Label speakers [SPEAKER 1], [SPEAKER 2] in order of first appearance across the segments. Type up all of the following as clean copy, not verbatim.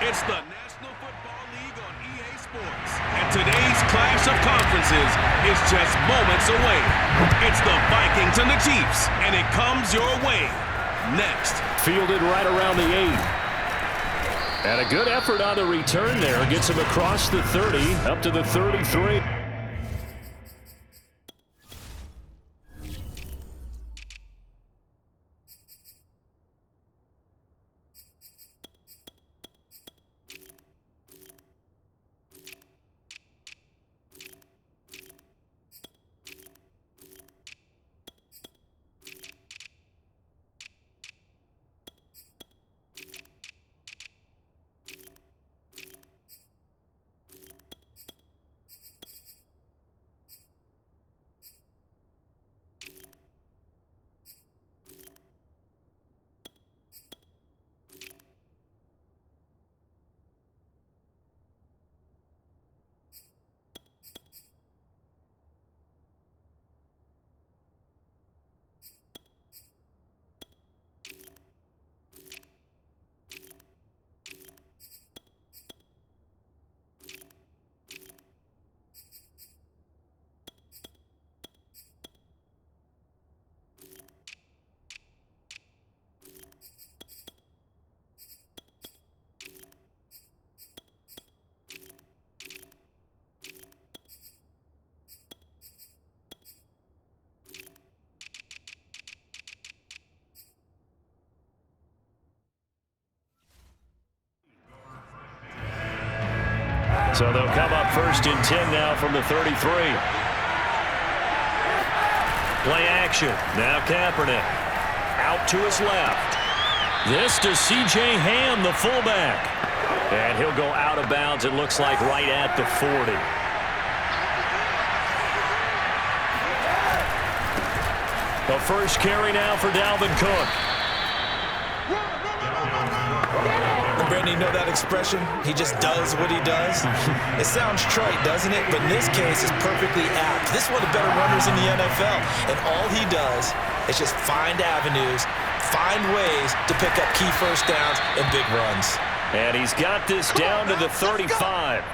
[SPEAKER 1] It's the National Football League on EA Sports. And today's clash of conferences is just moments away. It's the Vikings and the Chiefs, and it comes your way next.
[SPEAKER 2] Fielded right around the 8. And a good effort on the return there. Gets him across the 30, up to the 33. So they'll come up first and 10 now from the 33. Play action. Now Kaepernick. Out to his left. This to C.J. Ham, the fullback. And he'll go out of bounds, it looks like, right at the 40. The first carry now for Dalvin Cook.
[SPEAKER 3] Brandon, you know that expression? He just does what he does. It sounds trite, doesn't it? But in this case, it's perfectly apt. This is one of the better runners in the NFL. And all he does is just find avenues, find ways to pick up key first downs and big runs.
[SPEAKER 2] And he's got this down to the 35.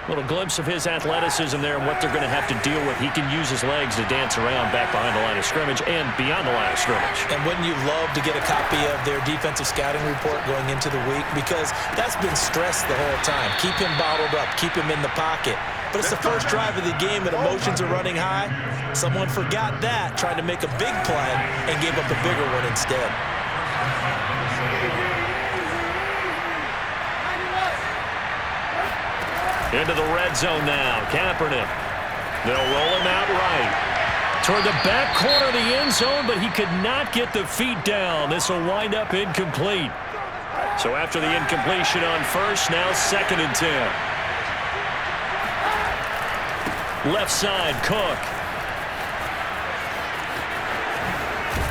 [SPEAKER 2] Little glimpse of his athleticism there and what they're going to have to deal with. He can use his legs to dance around back behind the line of scrimmage and beyond the line of scrimmage.
[SPEAKER 3] And wouldn't you love to get a copy of their defensive scouting report going into the week? Because that's been stressed the whole time. Keep him bottled up. Keep him in the pocket. But it's the first drive of the game and emotions are running high. Someone forgot that, trying to make a big play and gave up a bigger one instead.
[SPEAKER 2] Into the red zone now. Kaepernick. They'll roll him out right. Toward the back corner of the end zone, but he could not get the feet down. This will wind up incomplete. So after the incompletion on first, now 2nd and 10. Left side, Cook.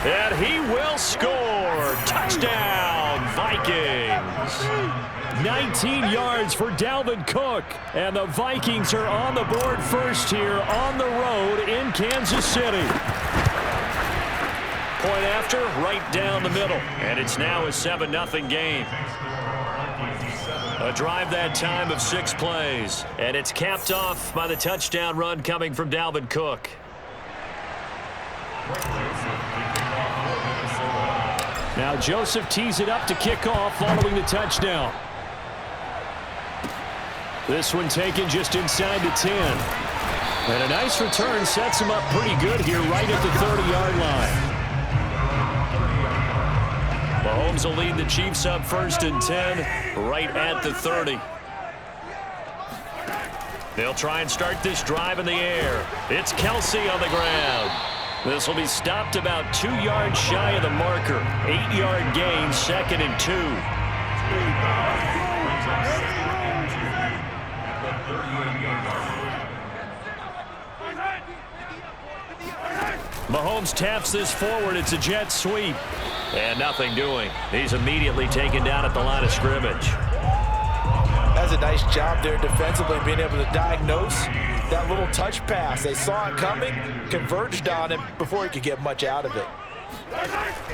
[SPEAKER 2] And he will score. Touchdown, Vikings. 19 yards for Dalvin Cook. And the Vikings are on the board first here on the road in Kansas City. Point after, right down the middle. And it's now a 7-0 game. A drive that time of 6 plays. And it's capped off by the touchdown run coming from Dalvin Cook. Now Joseph tees it up to kick off following the touchdown. This one taken just inside the 10. And a nice return sets him up pretty good here right at the 30-yard line. Mahomes will lead the Chiefs up 1st and 10 right at the 30. They'll try and start this drive in the air. It's Kelsey on the ground. This will be stopped about 2 yards shy of the marker. 8-yard gain, 2nd and 2. Mahomes taps this forward. It's a jet sweep. And nothing doing. He's immediately taken down at the line of scrimmage.
[SPEAKER 3] That's a nice job there defensively, being able to diagnose that little touch pass. They saw it coming, converged on him before he could get much out of it.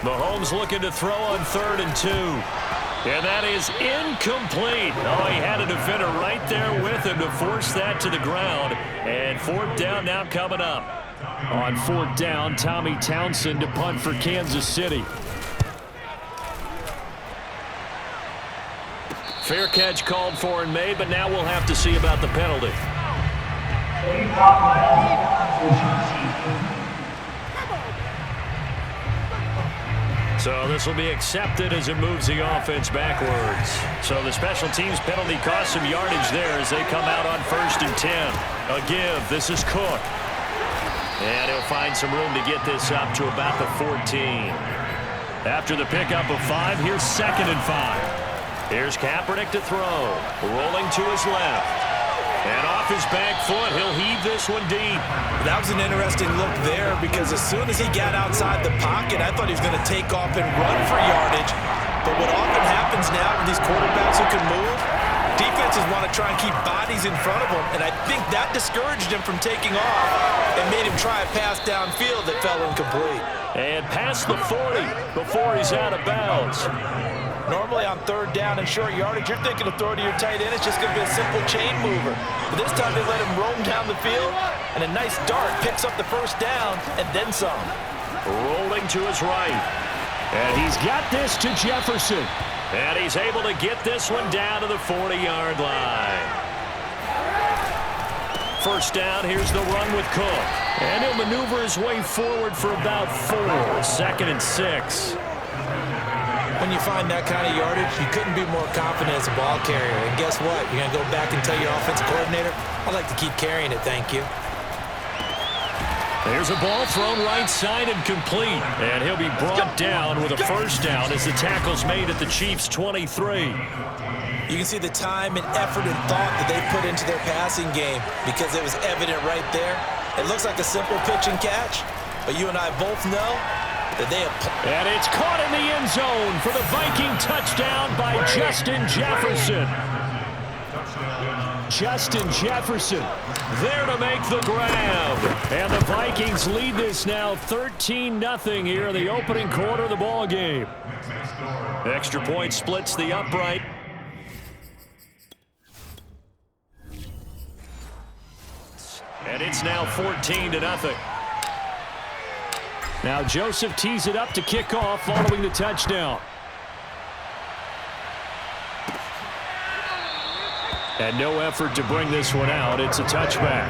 [SPEAKER 2] Mahomes looking to throw on 3rd and 2. And that is incomplete. Oh, he had a defender right there with him to force that to the ground. And fourth down now coming up. On fourth down, Tommy Townsend to punt for Kansas City. Fair catch called for and made, but now we'll have to see about the penalty. So this will be accepted as it moves the offense backwards. So the special teams penalty cost some yardage there as they come out on 1st and 10. A give. This is Cook. And he'll find some room to get this up to about the 14. After the pickup of 5, here's 2nd and 5. Here's Kaepernick to throw. Rolling to his left. And off his back foot, he'll heave this one deep.
[SPEAKER 3] That was an interesting look there because as soon as he got outside the pocket, I thought he was going to take off and run for yardage. But what often happens now with these quarterbacks who can move, defenses want to try and keep bodies in front of them, and I think that discouraged him from taking off and made him try a pass downfield that fell incomplete.
[SPEAKER 2] And past the 40 before he's out of bounds.
[SPEAKER 3] Normally on 3rd down and short yardage, you're thinking of throwing to your tight end. It's just going to be a simple chain mover. But this time they let him roam down the field, and a nice dart picks up the 1st down and then some.
[SPEAKER 2] Rolling to his right. And he's got this to Jefferson. And he's able to get this one down to the 40-yard line. 1st down, here's the run with Cook. And he'll maneuver his way forward for about 4. 2nd and 6.
[SPEAKER 3] When you find that kind of yardage, you couldn't be more confident as a ball carrier. And guess what? You're going to go back and tell your offensive coordinator, I'd like to keep carrying it, thank you.
[SPEAKER 2] There's a ball thrown right side and complete. And he'll be brought down with a 1st down as the tackle's made at the Chiefs' 23.
[SPEAKER 3] You can see the time and effort and thought that they put into their passing game because it was evident right there. It looks like a simple pitch and catch, but you and I both know that they have...
[SPEAKER 2] And it's caught in the end zone for the Viking touchdown by Justin Jefferson. Justin Jefferson there to make the grab. And the Vikings lead this now 13-0 here in the opening quarter of the ball game. Extra point splits the upright. And it's now 14-0. Now Joseph tees it up to kick off following the touchdown. And no effort to bring this one out. It's a touchback.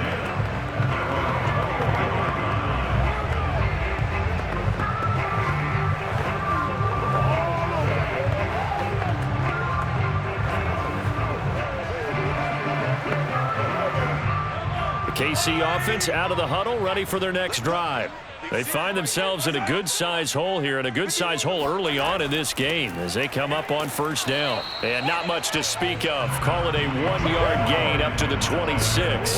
[SPEAKER 2] The KC offense out of the huddle, ready for their next drive. They find themselves in a good-sized hole here, and a good-sized hole early on in this game as they come up on 1st down. And not much to speak of. Call it a 1-yard gain up to the 26.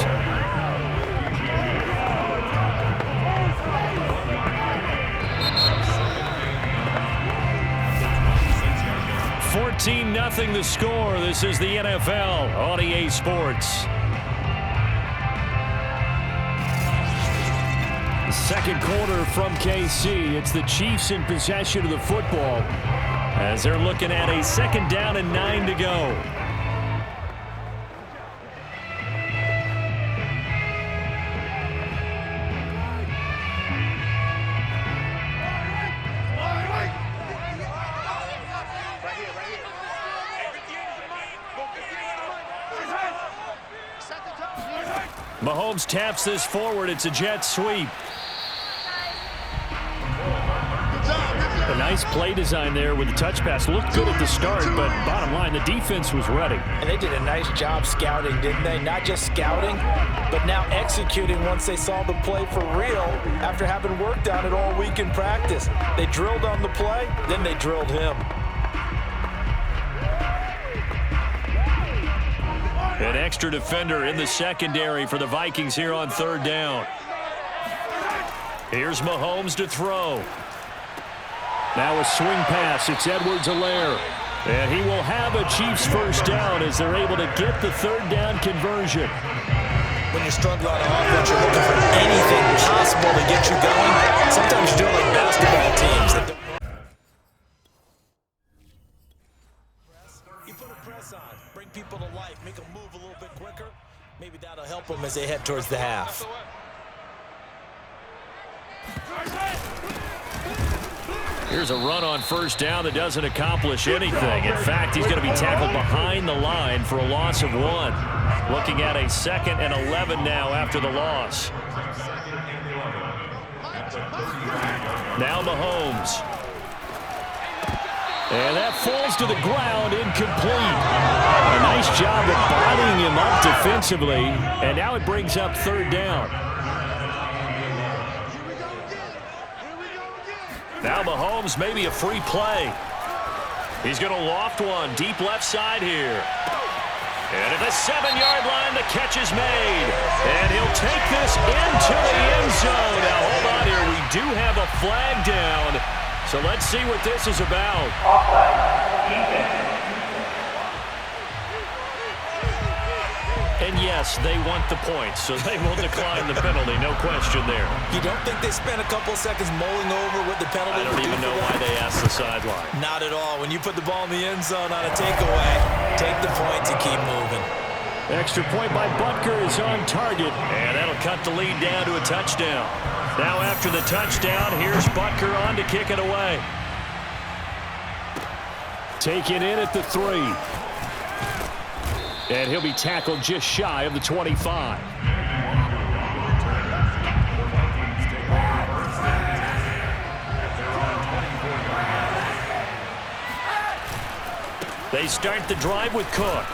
[SPEAKER 2] 14-0 the score. This is the NFL on EA Sports. Second quarter from KC. It's the Chiefs in possession of the football as they're looking at a 2nd down and 9 to go. Mahomes taps this forward. It's a jet sweep. A nice play design there with the touch pass. Looked good at the start, but bottom line, the defense was ready.
[SPEAKER 3] And they did a nice job scouting, didn't they? Not just scouting, but now executing once they saw the play for real after having worked on it all week in practice. They drilled on the play, then they drilled him.
[SPEAKER 2] An extra defender in the secondary for the Vikings here on 3rd down. Here's Mahomes to throw. Now a swing pass. It's Edwards-Helaire. And he will have a Chiefs 1st down as they're able to get the 3rd down conversion.
[SPEAKER 3] When you struggle on offense, you're looking for anything possible to get you going. Sometimes you're doing like basketball teams. press on, bring people to life, make them move a little bit quicker. Maybe that'll help them as they head towards the half.
[SPEAKER 2] Here's a run on first down that doesn't accomplish anything. In fact, he's going to be tackled behind the line for a loss of 1. Looking at a 2nd and 11 now after the loss. Now Mahomes. And that falls to the ground, incomplete. A nice job of bodying him up defensively. And now it brings up 3rd down. Now Mahomes, maybe a free play. He's going to loft one deep left side here. And at the 7-yard line, the catch is made. And he'll take this into the end zone. Now, hold on here. We do have a flag down. So let's see what this is about. And yes, they want the points, so they will decline the penalty. No question there.
[SPEAKER 3] You don't think they spent a couple seconds mulling over what the penalty
[SPEAKER 2] I don't even know why they asked the sideline.
[SPEAKER 3] Not at all. When you put the ball in the end zone on a takeaway, take the points and keep moving.
[SPEAKER 2] Extra point by Butker is on target, and that'll cut the lead down to a touchdown. Now after the touchdown, here's Butker on to kick it away. Taken in at the 3. And he'll be tackled just shy of the 25. They start the drive with Cook.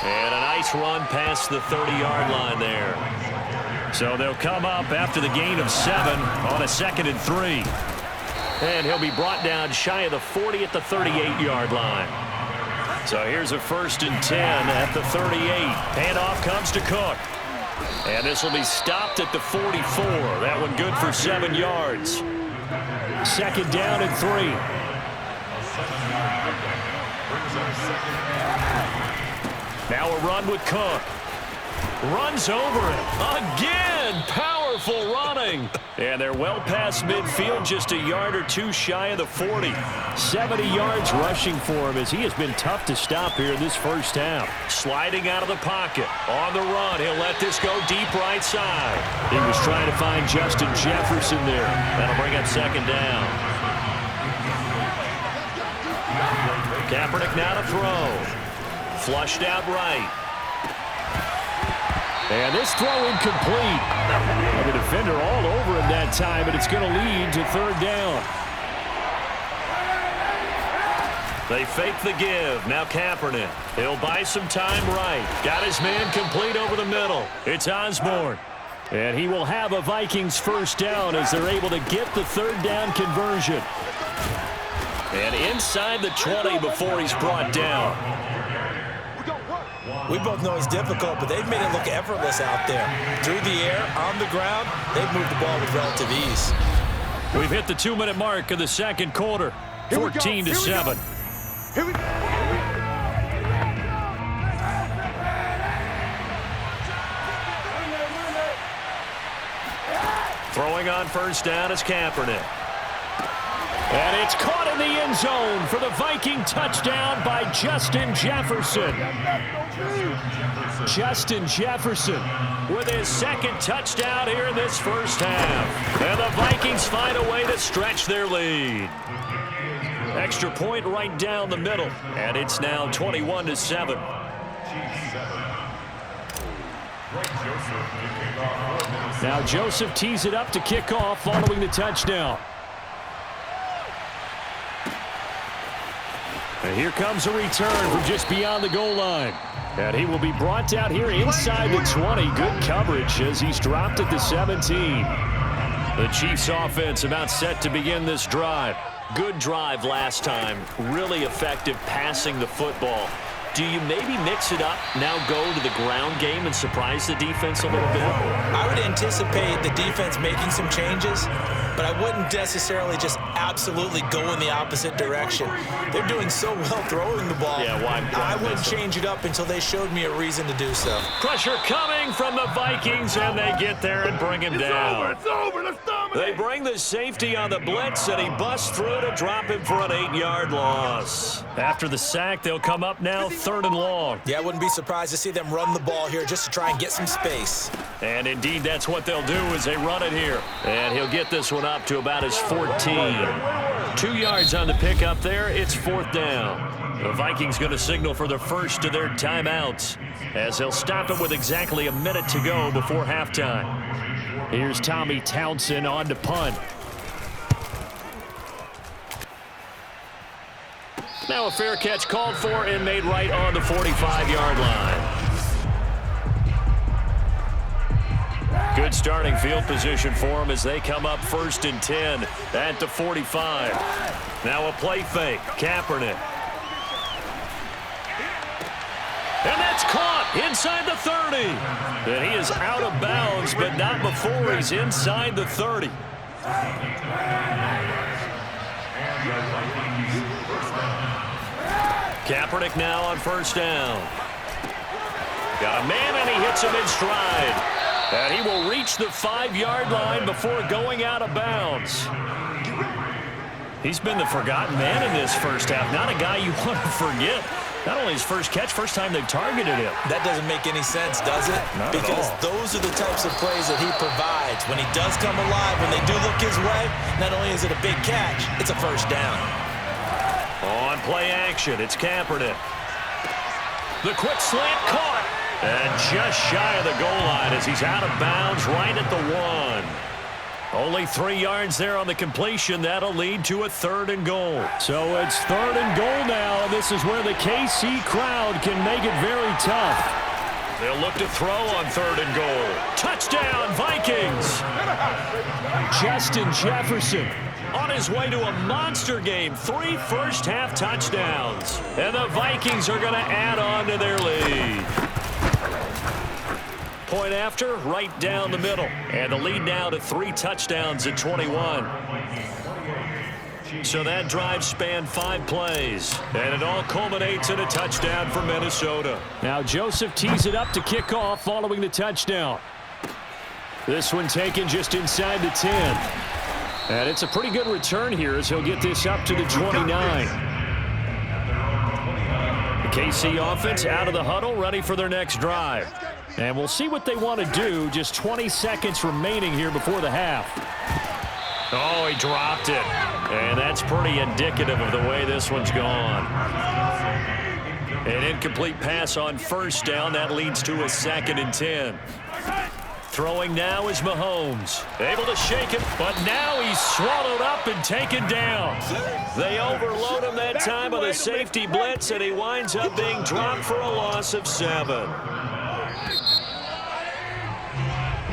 [SPEAKER 2] And a nice run past the 30-yard line there. So they'll come up after the gain of 7 on a 2nd and 3. And he'll be brought down shy of the 40 at the 38-yard line. So here's a 1st and 10 at the 38. Handoff comes to Cook. And this will be stopped at the 44. That one good for 7 yards. 2nd down and 3. Now a run with Cook. Runs over it. Again, powerful running. And they're well past midfield, just a yard or 2 shy of the 40. 70 yards rushing for him as he has been tough to stop here in this first half. Sliding out of the pocket. On the run, he'll let this go deep right side. He was trying to find Justin Jefferson there. That'll bring up 2nd down. Kaepernick now to throw. Flushed out right. And this throw incomplete. And the defender all over him that time, and it's going to lead to 3rd down. They fake the give. Now Kaepernick. He'll buy some time right. Got his man complete over the middle. It's Osborne. And he will have a Vikings 1st down as they're able to get the 3rd down conversion. And inside the 20 before he's brought down.
[SPEAKER 3] We both know it's difficult, but they've made it look effortless out there. Through the air, on the ground, they've moved the ball with relative ease.
[SPEAKER 2] We've hit the 2-minute mark of the 2nd quarter. 14-7.
[SPEAKER 4] Here we go.
[SPEAKER 2] Throwing on 1st down is Kaepernick. And it's caught in the end zone for the Viking touchdown by Justin Jefferson. Justin Jefferson with his 2nd touchdown here in this first half. And the Vikings find a way to stretch their lead. Extra point right down the middle. And it's now 21-7. Now Joseph tees it up to kick off following the touchdown. And here comes a return from just beyond the goal line. And he will be brought down here inside the 20. Good coverage as he's dropped at the 17. The Chiefs offense about set to begin this drive. Good drive last time. Really effective passing the football. Do you maybe mix it up, now go to the ground game and surprise the defense a little bit?
[SPEAKER 3] I would anticipate the defense making some changes, but I wouldn't necessarily just absolutely go in the opposite direction. They're doing so well throwing the ball.
[SPEAKER 2] Yeah, why
[SPEAKER 3] I wouldn't change it up until they showed me a reason to do so.
[SPEAKER 2] Pressure coming from the Vikings, and they get there and bring him down.
[SPEAKER 4] It's over. Let's dominate.
[SPEAKER 2] They bring the safety on the blitz, and he busts through to drop him for an 8-yard loss. After the sack, they'll come up now 3rd and long.
[SPEAKER 3] Yeah, I wouldn't be surprised to see them run the ball here just to try and get some space.
[SPEAKER 2] And indeed, that's what they'll do as they run it here. And he'll get this one up to about his 14. 2 yards on the pickup there. It's 4th down. The Vikings going to signal for the first of their timeouts as they'll stop it with exactly a minute to go before halftime. Here's Tommy Townsend on to punt. Now a fair catch called for and made right on the 45-yard line. Good starting field position for them as they come up 1st and 10 at the 45. Now a play fake. Kaepernick. And that's caught inside the 30. And he is out of bounds, but not before he's inside the 30. Kaepernick now on 1st down. Got a man, and he hits him in stride. And he will reach the 5-yard line before going out of bounds. He's been the forgotten man in this first half. Not a guy you want to forget. Not only his first catch, first time they've targeted him.
[SPEAKER 3] That doesn't make any sense, does it?
[SPEAKER 2] Not
[SPEAKER 3] because
[SPEAKER 2] at all.
[SPEAKER 3] Those are the types of plays that he provides. When he does come alive, when they do look his way, not only is it a big catch, it's a 1st down.
[SPEAKER 2] On play action, it's Kaepernick. The quick slant caught. And just shy of the goal line as he's out of bounds right at the 1. Only 3 yards there on the completion. That'll lead to a 3rd and goal. So it's 3rd and goal now, and this is where the KC crowd can make it very tough. They'll look to throw on 3rd and goal. Touchdown, Vikings! Justin Jefferson on his way to a monster game. 3 first-half touchdowns. And the Vikings are going to add on to their lead. Point after, right down the middle. And the lead now to 3 touchdowns at 21. So that drive spanned 5 plays. And it all culminates in a touchdown for Minnesota. Now Joseph tees it up to kick off following the touchdown. This one taken just inside the 10. And it's a pretty good return here as he'll get this up to the 29. The KC offense out of the huddle, ready for their next drive. And we'll see what they want to do. Just 20 seconds remaining here before the half. Oh, he dropped it. And that's pretty indicative of the way this one's gone. An incomplete pass on 1st down. That leads to a 2nd and 10. Throwing now is Mahomes. Able to shake it, but now he's swallowed up and taken down. They overload him that time with a safety blitz, and he winds up being dropped for a loss of 7.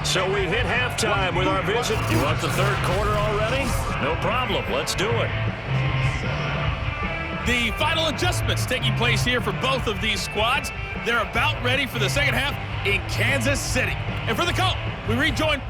[SPEAKER 2] So we hit halftime with our visit. You want the 3rd quarter already? No problem. Let's do it.
[SPEAKER 4] The final adjustments taking place here for both of these squads. They're about ready for the second half in Kansas City. And for the call, we rejoin.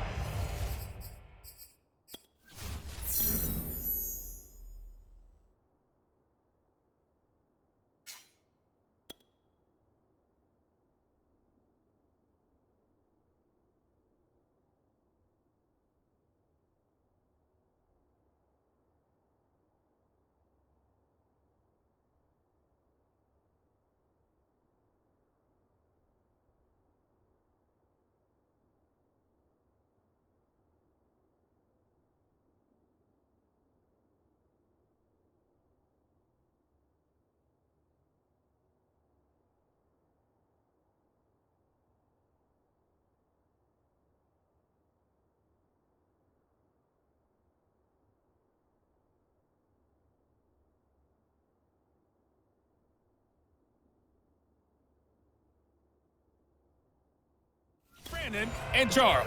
[SPEAKER 4] Brandon and Charles.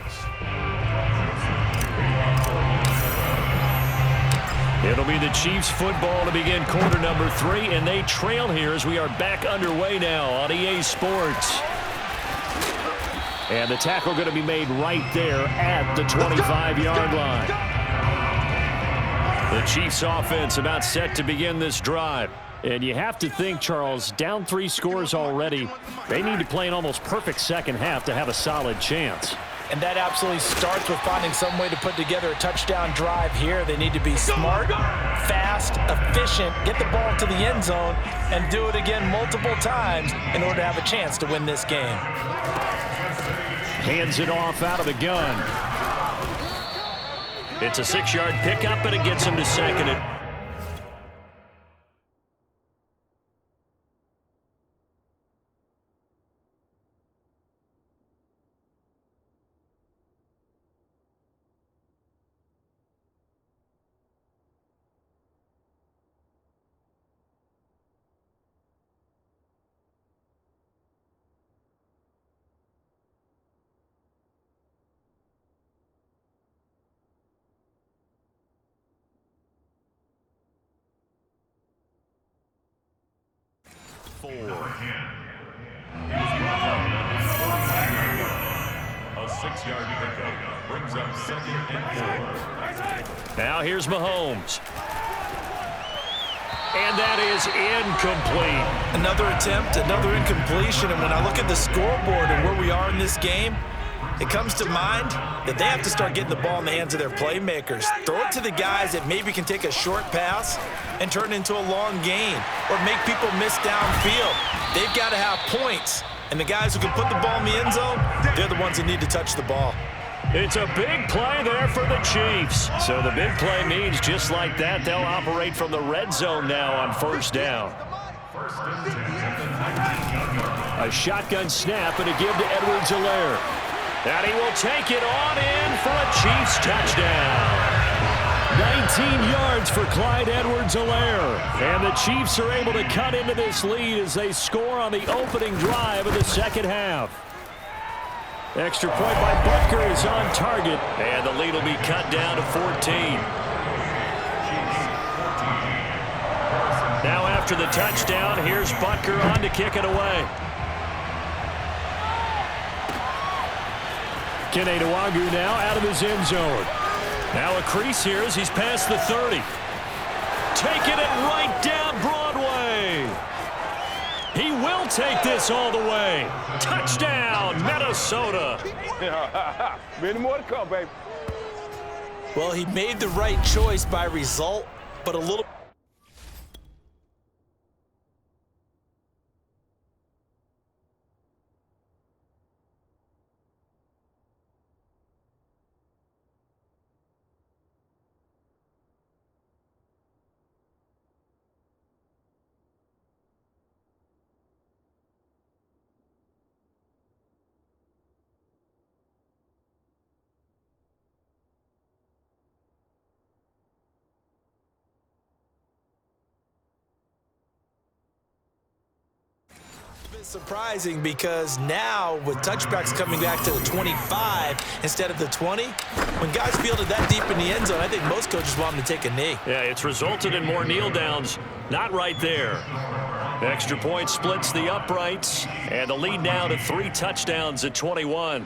[SPEAKER 2] It'll be the Chiefs football to begin quarter number 3, and they trail here as we are back underway now on EA Sports. And the tackle going to be made right there at the 25-yard line. The Chiefs offense about set to begin this drive. And you have to think, Charles, down 3 scores already. They need to play an almost perfect second half to have a solid chance.
[SPEAKER 3] And that absolutely starts with finding some way to put together a touchdown drive here. They need to be smart, fast, efficient, get the ball to the end zone, and do it again multiple times in order to have a chance to win this game.
[SPEAKER 2] Hands it off out of the gun. It's a 6-yard pickup, but it gets him to second it. A 6-yard pickup brings up 2nd and 4. Now here's Mahomes. And that is incomplete.
[SPEAKER 3] Another attempt, another incompletion. And when I look at the scoreboard and where we are in this game, it comes to mind that they have to start getting the ball in the hands of their playmakers. Throw it to the guys that maybe can take a short pass and turn it into a long gain or make people miss downfield. They've got to have points. And the guys who can put the ball in the end zone, they're the ones that need to touch the ball.
[SPEAKER 2] It's a big play there for the Chiefs. So the big play means just like that, they'll operate from the red zone now on 1st down. A shotgun snap and a give to Edwards-Helaire. And he will take it on in for a Chiefs touchdown. 19 yards for Clyde Edwards-Helaire. And the Chiefs are able to cut into this lead as they score on the opening drive of the second half. Extra point by Butker is on target. And the lead will be cut down to 14. Now after the touchdown, here's Butker on to kick it away. Kene Nwangwu now out of his end zone. Now a crease here as he's past the 30. Taking it right down Broadway. He will take this all the way. Touchdown, Minnesota.
[SPEAKER 5] Many more to come, baby.
[SPEAKER 3] Well, he made the right choice by result, but a little... surprising because now with touchbacks coming back to the 25 instead of the 20, when guys fielded that deep in the end zone, I think most coaches want them to take a knee.
[SPEAKER 2] Yeah, it's resulted in more kneel downs. Not right there. The extra point splits the uprights, and the lead now to 3 touchdowns at 21.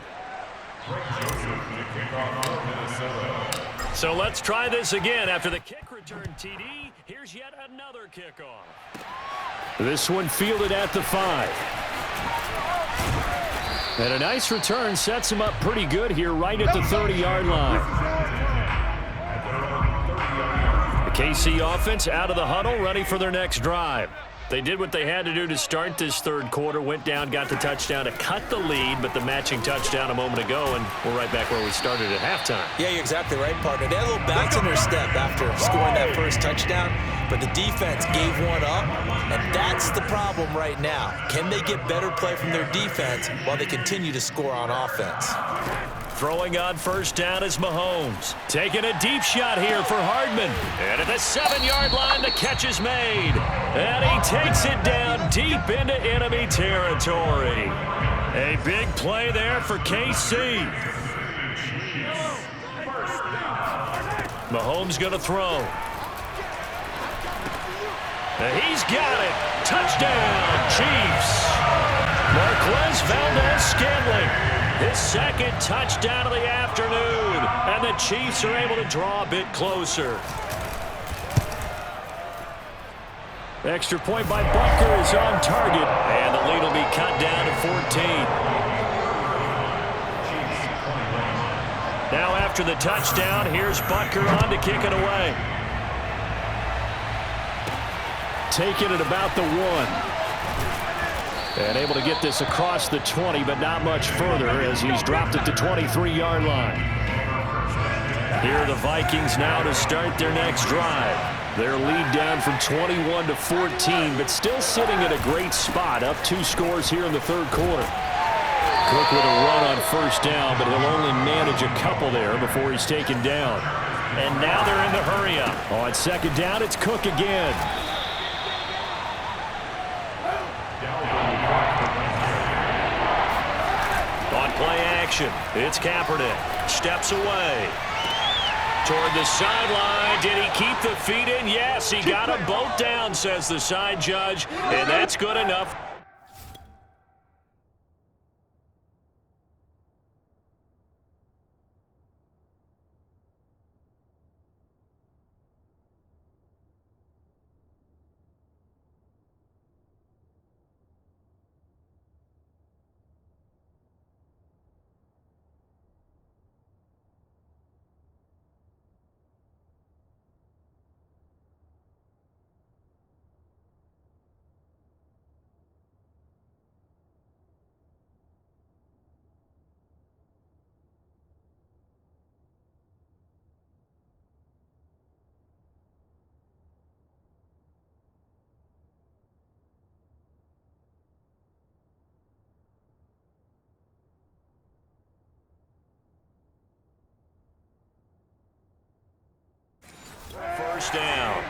[SPEAKER 2] So let's try this again. After the kick return TD, here's yet another kickoff. This one fielded at the 5. And a nice return sets him up pretty good here right at the 30-yard line. The KC offense out of the huddle, ready for their next drive. They did what they had to do to start this third quarter, went down, got the touchdown to cut the lead, but the matching touchdown a moment ago, and we're right back where we started at halftime.
[SPEAKER 3] Yeah, you're exactly right, partner. They had a little bounce in their step after scoring that first touchdown, but the defense gave one up, and that's the problem right now. Can they get better play from their defense while they continue to score on offense?
[SPEAKER 2] Throwing on first down is Mahomes. Taking a deep shot here for Hardman. And at the 7-yard line, the catch is made. And he takes it down deep into enemy territory. A big play there for KC. Mahomes going to throw. And he's got it. Touchdown, Chiefs. Marquez Valdez-Scantling. His second touchdown of the afternoon. And the Chiefs are able to draw a bit closer. Extra point by Butker is on target. And the lead will be cut down to 14. after the touchdown. Here's Butker on to kick it away. Taking it about the 1. And able to get this across the 20, but not much further as he's dropped it to 23-yard line. Here are the Vikings now to start their next drive. Their lead down from 21 to 14, but still sitting at a great spot, up 2 scores here in the third quarter. Cook with a run on first down, but he'll only manage a couple there before he's taken down. And now they're in the hurry-up. On second down, it's Cook again. On play action, it's Kaepernick. Steps away. Toward the sideline. Did he keep the feet in? Yes, he got them both down, says the side judge, and that's good enough. First down.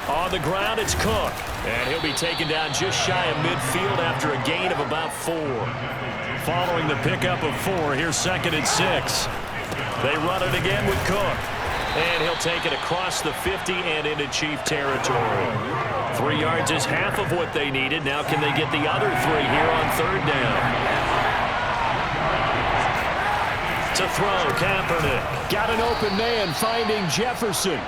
[SPEAKER 2] On the ground, it's Cook. And he'll be taken down just shy of midfield after a gain of about 4. Following the pickup of 4, here's 2nd and 6. They run it again with Cook. And he'll take it across the 50 and into Chief territory. 3 yards is half of what they needed. Now can they get the other 3 here on third down? To throw, Kaepernick. Got an open man finding Jefferson.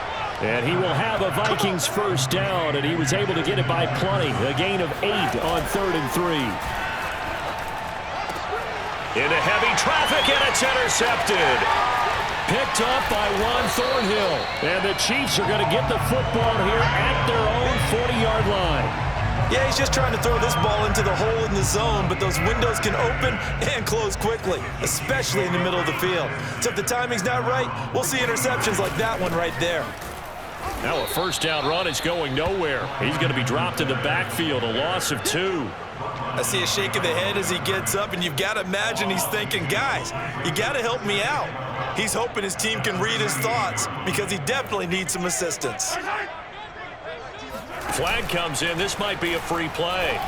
[SPEAKER 2] And he will have a Vikings first down, and he was able to get it by plenty. A gain of 8 on 3rd and 3. Into heavy traffic, and it's intercepted. Picked up by Juan Thornhill. And the Chiefs are going to get the football here at their own 40-yard line.
[SPEAKER 3] Yeah, he's just trying to throw this ball into the hole in the zone, but those windows can open and close quickly, especially in the middle of the field. So if the timing's not right, we'll see interceptions like that one right there.
[SPEAKER 2] Now a first down run is going nowhere. He's going to be dropped in the backfield, a loss of 2.
[SPEAKER 3] I see a shake of the head as he gets up, and you've got to imagine he's thinking, guys, you got to help me out. He's hoping his team can read his thoughts because he definitely needs some assistance.
[SPEAKER 2] Flag comes in. This might be a free play.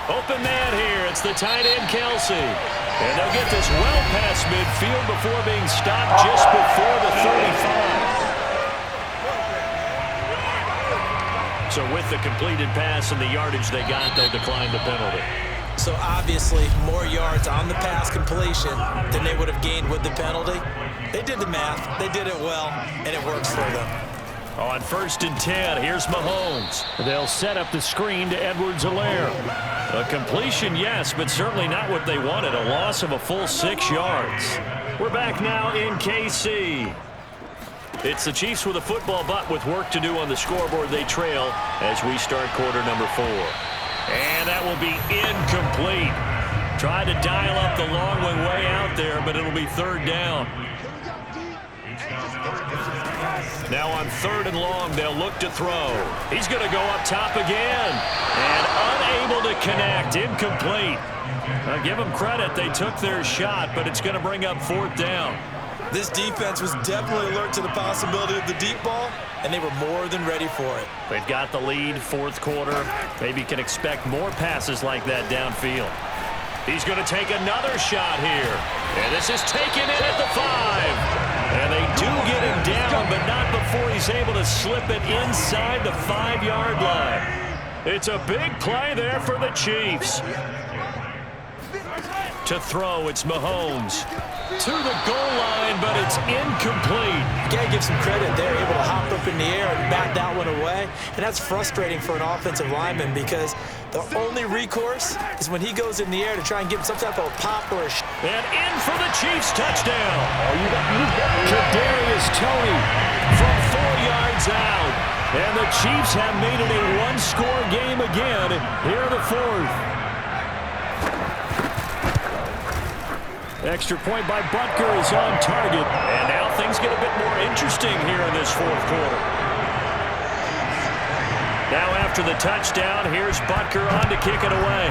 [SPEAKER 2] Open man here. It's the tight end, Kelsey. And they'll get this well past midfield before being stopped just before the 35. So with the completed pass and the yardage they got, they'll decline the penalty.
[SPEAKER 3] So obviously more yards on the pass completion than they would have gained with the penalty. They did the math. They did it well, and it works for them.
[SPEAKER 2] On 1st and 10, here's Mahomes. They'll set up the screen to Edwards-Helaire. A completion, yes, but certainly not what they wanted. A loss of a full 6 yards. We're back now in KC. It's the Chiefs with a football, but with work to do on the scoreboard. They trail as we start quarter number 4. And that will be incomplete. Tried to dial up the long way out there, but it'll be 3rd down. Now on 3rd and long, they'll look to throw. He's going to go up top again. And unable to connect. Incomplete. Now give them credit. They took their shot, but it's going to bring up 4th down.
[SPEAKER 3] This defense was definitely alert to the possibility of the deep ball, and they were more than ready for it.
[SPEAKER 2] They've got the lead, 4th quarter. Maybe can expect more passes like that downfield. He's going to take another shot here. And this is taken in at the 5. And they do get him down, but not before he's able to slip it inside the 5-yard line. It's a big play there for the Chiefs. To throw, it's Mahomes. To the goal line, but it's incomplete.
[SPEAKER 3] You got to give some credit there, able to hop up in the air and bat that one going away. And that's frustrating for an offensive lineman because the only recourse is when he goes in the air to try and get some type of pop or a
[SPEAKER 2] And in for the Chiefs touchdown. Kadarius Toney from 4 yards out. And the Chiefs have made it a one-score game again here in the fourth. Extra point by Butker is on target. And now things get a bit more interesting here in this fourth quarter. Now after the touchdown, here's Butker on to kick it away.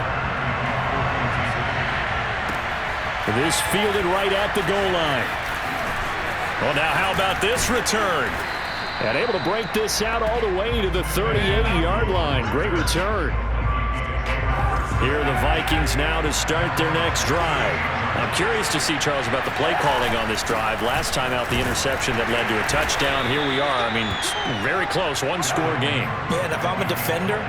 [SPEAKER 2] This fielded right at the goal line. Well, now how about this return? And able to break this out all the way to the 38-yard line. Great return. Here are the Vikings now to start their next drive. I'm curious to see, Charles, about the play calling on this drive. Last time out, the interception that led to a touchdown. Here we are. I mean, very close, one-score game.
[SPEAKER 3] Man, if I'm a defender,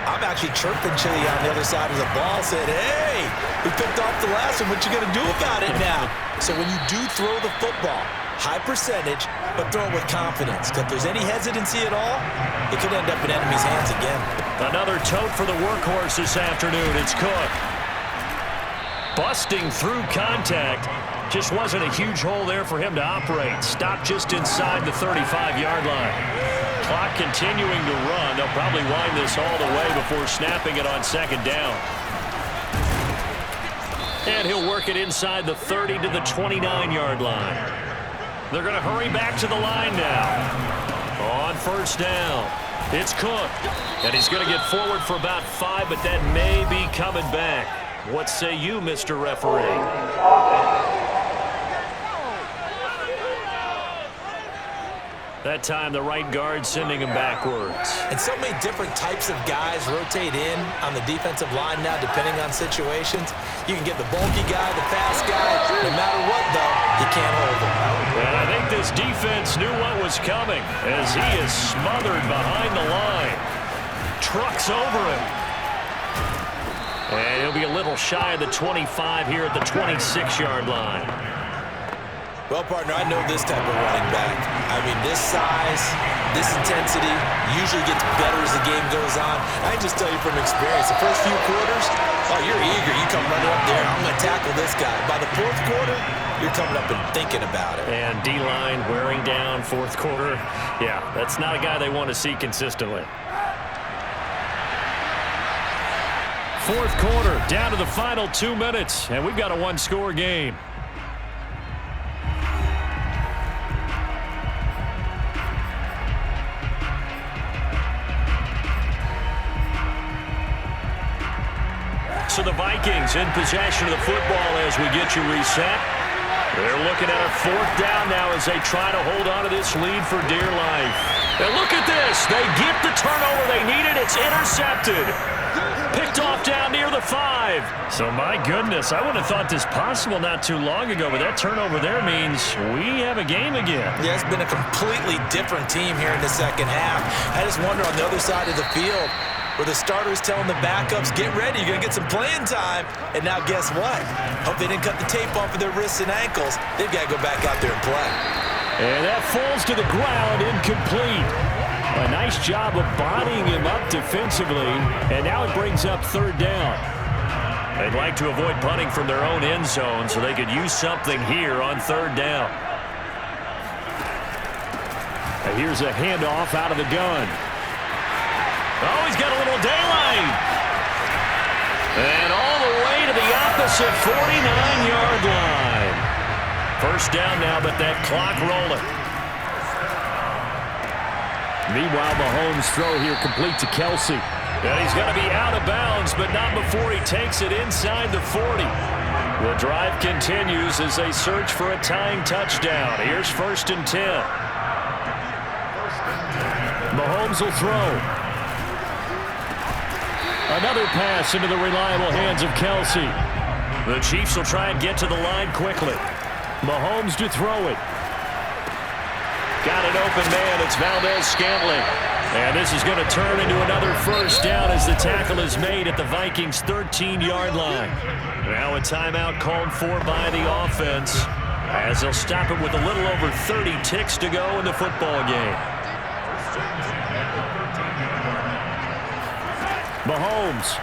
[SPEAKER 3] I'm actually chirping Chili on the other side of the ball, saying, hey, we picked off the last one. What you going to do about it now? So when you do throw the football, high percentage, but throw it with confidence. If there's any hesitancy at all, it could end up in enemy's hands again.
[SPEAKER 2] Another tote for the workhorse this afternoon. It's Cook. Busting through contact. Just wasn't a huge hole there for him to operate. Stopped just inside the 35-yard line. Clock continuing to run. They'll probably wind this all the way before snapping it on second down. And he'll work it inside the 30 to the 29-yard line. They're going to hurry back to the line now. On first down, it's Cook. And he's going to get forward for about 5, but that may be coming back. What say you, Mr. Referee? That time, the right guard sending him backwards.
[SPEAKER 3] And so many different types of guys rotate in on the defensive line now, depending on situations. You can get the bulky guy, the fast guy. No matter what, though, you can't hold him.
[SPEAKER 2] And I think this defense knew what was coming as he is smothered behind the line. Trucks over him. And he'll be a little shy of the 25 here at the 26-yard line.
[SPEAKER 3] Well, partner, I know this type of running back. I mean, this size, this intensity usually gets better as the game goes on. I can just tell you from experience, the first few quarters, oh, you're eager. You come running up there, I'm going to tackle this guy. By the fourth quarter, you're coming up and thinking about it.
[SPEAKER 2] And D-line wearing down fourth quarter. Yeah, that's not a guy they want to see consistently. Fourth quarter, down to the final 2 minutes, and we've got a one-score game. So the Vikings in possession of the football as we get you reset. They're looking at a fourth down now as they try to hold on to this lead for dear life. And look at this. They get the turnover they needed. It's intercepted. Picked off down near the 5. So my goodness, I would have thought this possible not too long ago, but that turnover there means we have a game again.
[SPEAKER 3] Yeah, it's been a completely different team here in the second half. I just wonder on the other side of the field, where the starters telling the backups, get ready, you're going to get some playing time. And now guess what? Hope they didn't cut the tape off of their wrists and ankles. They've got to go back out there and play.
[SPEAKER 2] And that falls to the ground, incomplete. A nice job of bodying him up defensively. And now it brings up third down. They'd like to avoid punting from their own end zone so they could use something here on third down. And here's a handoff out of the gun. Oh, he's got a little daylight. And all the way to the opposite 49-yard line. First down now, but that clock rolling. Meanwhile, Mahomes' throw here complete to Kelsey. And he's going to be out of bounds, but not before he takes it inside the 40. The drive continues as they search for a tying touchdown. Here's 1st and 10. Mahomes will throw. Another pass into the reliable hands of Kelsey. The Chiefs will try and get to the line quickly. Mahomes to throw it. Got an open man. It's Valdez-Scantling. And this is going to turn into another first down as the tackle is made at the Vikings' 13-yard line. Now a timeout called for by the offense as they'll stop it with a little over 30 ticks to go in the football game. Mahomes.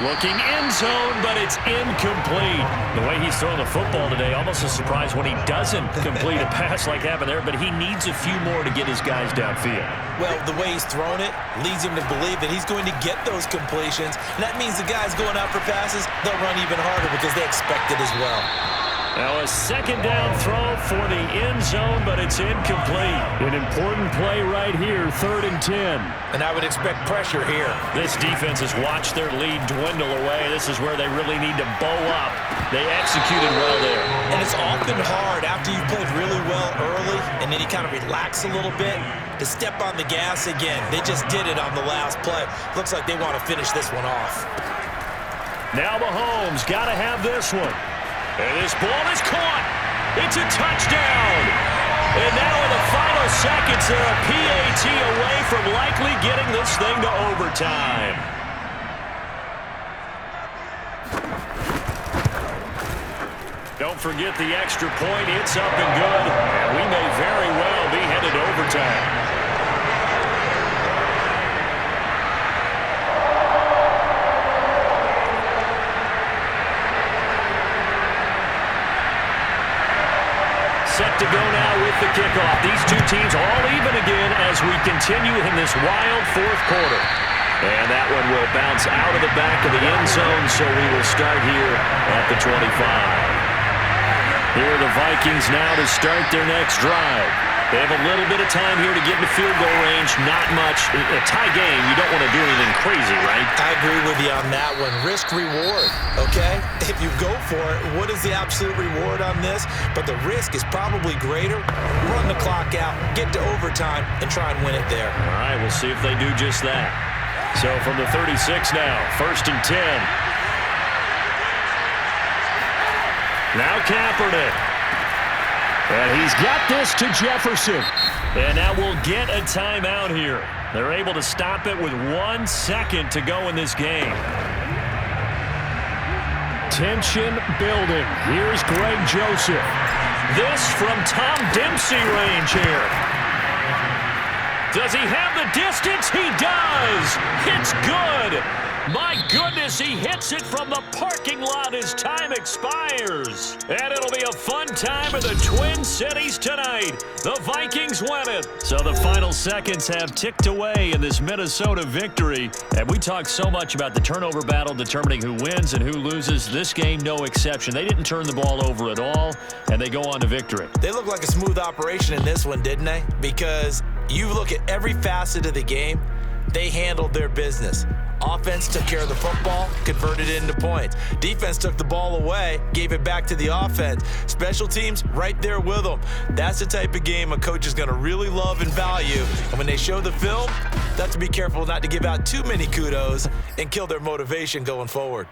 [SPEAKER 2] Looking end zone, but it's incomplete. The way he's throwing the football today, almost a surprise when he doesn't complete a pass like happened there, but he needs a few more to get his guys downfield.
[SPEAKER 3] Well, the way he's thrown it leads him to believe that he's going to get those completions. And that means the guys going out for passes, they'll run even harder because they expect it as well.
[SPEAKER 2] Now a second down throw for the end zone, but it's incomplete. An important play right here, 3rd and 10.
[SPEAKER 3] And I would expect pressure here.
[SPEAKER 2] This defense has watched their lead dwindle away. This is where they really need to bow up. They executed well there.
[SPEAKER 3] And it's often hard after you've played really well early and then you kind of relax a little bit to step on the gas again. They just did it on the last play. Looks like they want to finish this one off.
[SPEAKER 2] Now Mahomes got to have this one. And this ball is caught. It's a touchdown. And now in the final seconds, they're a PAT away from likely getting this thing to overtime. Don't forget the extra point. It's up and good. And we may very well be headed to overtime. Set to go now with the kickoff. These two teams all even again as we continue in this wild 4th quarter. And that one will bounce out of the back of the end zone, so we will start here at the 25. Here are the Vikings now to start their next drive. They have a little bit of time here to get into field goal range. Not much. A tie game, you don't want to do anything crazy, right?
[SPEAKER 3] I agree with you on that one. Risk-reward, okay? If you go for it, what is the absolute reward on this? But the risk is probably greater. Run the clock out, get to overtime, and try and win it there.
[SPEAKER 2] All right, we'll see if they do just that. So from the 36 now, 1st and 10. Now Kaepernick. And he's got this to Jefferson. And now we'll get a timeout here. They're able to stop it with 1 second to go in this game. Tension building. Here's Greg Joseph. This from Tom Dempsey range here. Does he have the distance? He does. It's good. My goodness, he hits it from the parking lot as time expires. And it'll be a fun time in the Twin Cities tonight. The Vikings win it. So the final seconds have ticked away in this Minnesota victory. And we talked so much about the turnover battle determining who wins and who loses. This game, no exception. They didn't turn the ball over at all, and they go on to victory.
[SPEAKER 3] They look like a smooth operation in this one, didn't they? Because you look at every facet of the game, they handled their business. Offense took care of the football, converted it into points. Defense took the ball away, gave it back to the offense. Special teams, right there with them. That's the type of game a coach is going to really love and value. And when they show the film, they have to be careful not to give out too many kudos and kill their motivation going forward.